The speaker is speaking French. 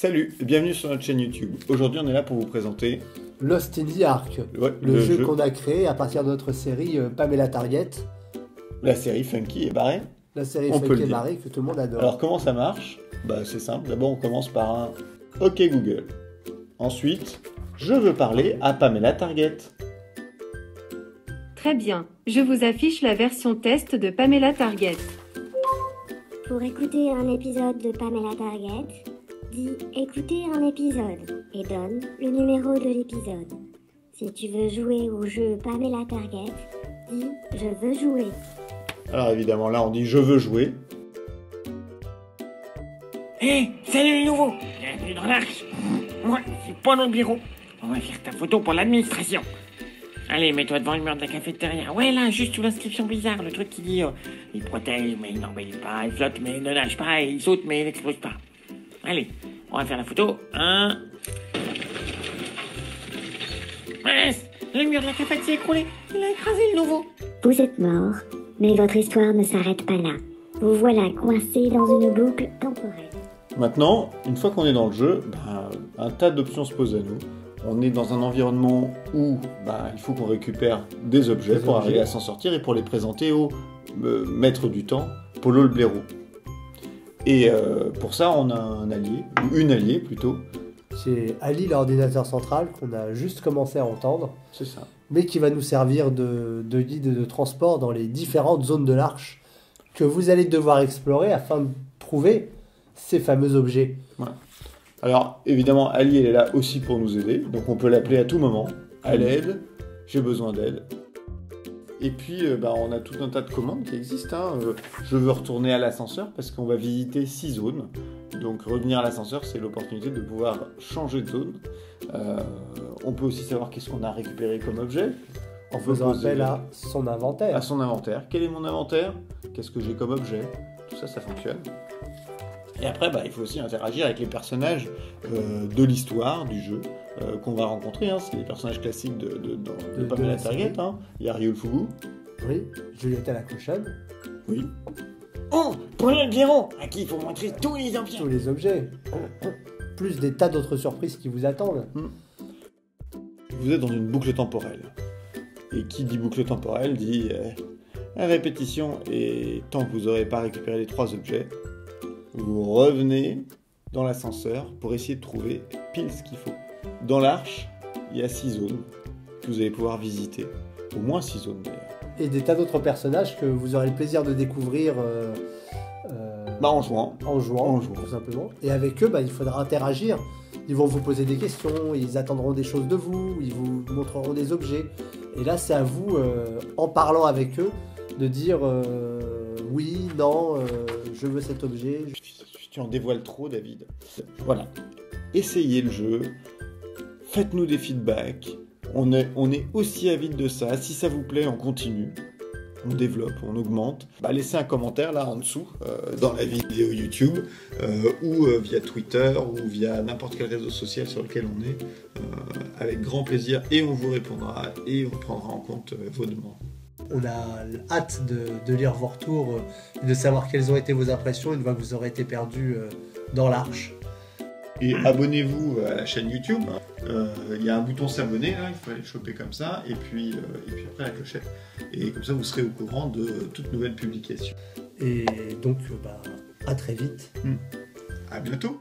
Salut et bienvenue sur notre chaîne YouTube. Aujourd'hui on est là pour vous présenter Lost in the Ark, ouais, le jeu qu'on a créé à partir de notre série Pamela Target. La série Funky et barrée. La série Funky et barrée que tout le monde adore. Alors comment ça marche? C'est simple, d'abord on commence par un OK Google. Ensuite, je veux parler à Pamela Target. Très bien, je vous affiche la version test de Pamela Target. Pour écouter un épisode de Pamela Target, dis « Écouter un épisode » et donne le numéro de l'épisode. Si tu veux jouer au jeu Pamela Target, dis « Je veux jouer ». Alors évidemment là on dit « Je veux jouer ». Hé, salut les nouveaux. Bienvenue dans l'Arche. Moi, c'est pas notre bureau. On va faire ta photo pour l'administration. Allez, mets-toi devant le mur de la cafétéria. Ouais, là, juste sous l'inscription bizarre, le truc qui dit il protège, mais il n'embellit pas, il flotte, mais il ne nage pas, il saute, mais il n'explose pas. Allez, on va faire la photo. Mince, le mur de la cafette s'est écroulé. Il a écrasé le nouveau. Vous êtes mort, mais votre histoire ne s'arrête pas là. Vous voilà coincé dans une boucle temporelle. Maintenant, une fois qu'on est dans le jeu, un tas d'options se posent à nous. On est dans un environnement où il faut qu'on récupère des objets pour arriver à s'en sortir et pour les présenter au maître du temps, Polo le blaireau. Et pour ça, on a un allié, ou une alliée plutôt. C'est Ali, l'ordinateur central, qu'on a juste commencé à entendre. C'est ça. Mais qui va nous servir de guide et de transport dans les différentes zones de l'Arche que vous allez devoir explorer afin de trouver ces fameux objets. Voilà. Alors, évidemment, Ali, elle est là aussi pour nous aider. Donc, on peut l'appeler à tout moment. À l'aide, j'ai besoin d'aide. Et puis, on a tout un tas de commandes qui existent. Je veux retourner à l'ascenseur parce qu'on va visiter 6 zones. Donc, revenir à l'ascenseur, c'est l'opportunité de pouvoir changer de zone. On peut aussi savoir qu'est-ce qu'on a récupéré comme objet. En faisant appel à son inventaire. À son inventaire. Quel est mon inventaire? Qu'est-ce que j'ai comme objet? Tout ça, ça fonctionne. Et après, il faut aussi interagir avec les personnages de l'histoire, du jeu, qu'on va rencontrer. C'est les personnages classiques de Pamela Target. Il y a Ryul Fugu. Oui, Julieta la cochonne. Oui. Oh, Polo le blaireau, à qui il faut montrer tous les objets. Tous les objets. Plus des tas d'autres surprises qui vous attendent. Vous êtes dans une boucle temporelle. Et qui dit boucle temporelle dit répétition. Et tant que vous n'aurez pas récupéré les 3 objets, vous revenez dans l'ascenseur pour essayer de trouver pile ce qu'il faut. Dans l'Arche, il y a 6 zones que vous allez pouvoir visiter. Au moins 6 zones d'ailleurs. Et des tas d'autres personnages que vous aurez le plaisir de découvrir en jouant. En jouant, tout simplement. Et avec eux, il faudra interagir. Ils vont vous poser des questions, ils attendront des choses de vous, ils vous montreront des objets. Et là, c'est à vous, en parlant avec eux, de dire oui, non, je veux cet objet. Tu en dévoiles trop, David. Voilà. Essayez le jeu. Faites-nous des feedbacks. On est aussi avide de ça. Si ça vous plaît, on continue. On développe, on augmente. Laissez un commentaire là en dessous, dans la vidéo YouTube, ou via Twitter, ou via n'importe quel réseau social sur lequel on est, avec grand plaisir. Et on vous répondra, et on prendra en compte vos demandes. On a hâte de lire vos retours, de savoir quelles ont été vos impressions une fois que vous aurez été perdu dans l'Arche. Et abonnez-vous à la chaîne YouTube. Il y a un bouton s'abonner, là, il faut aller le choper comme ça, et puis après la clochette. Et comme ça, vous serez au courant de toute nouvelle publication. Et donc, à très vite. À bientôt.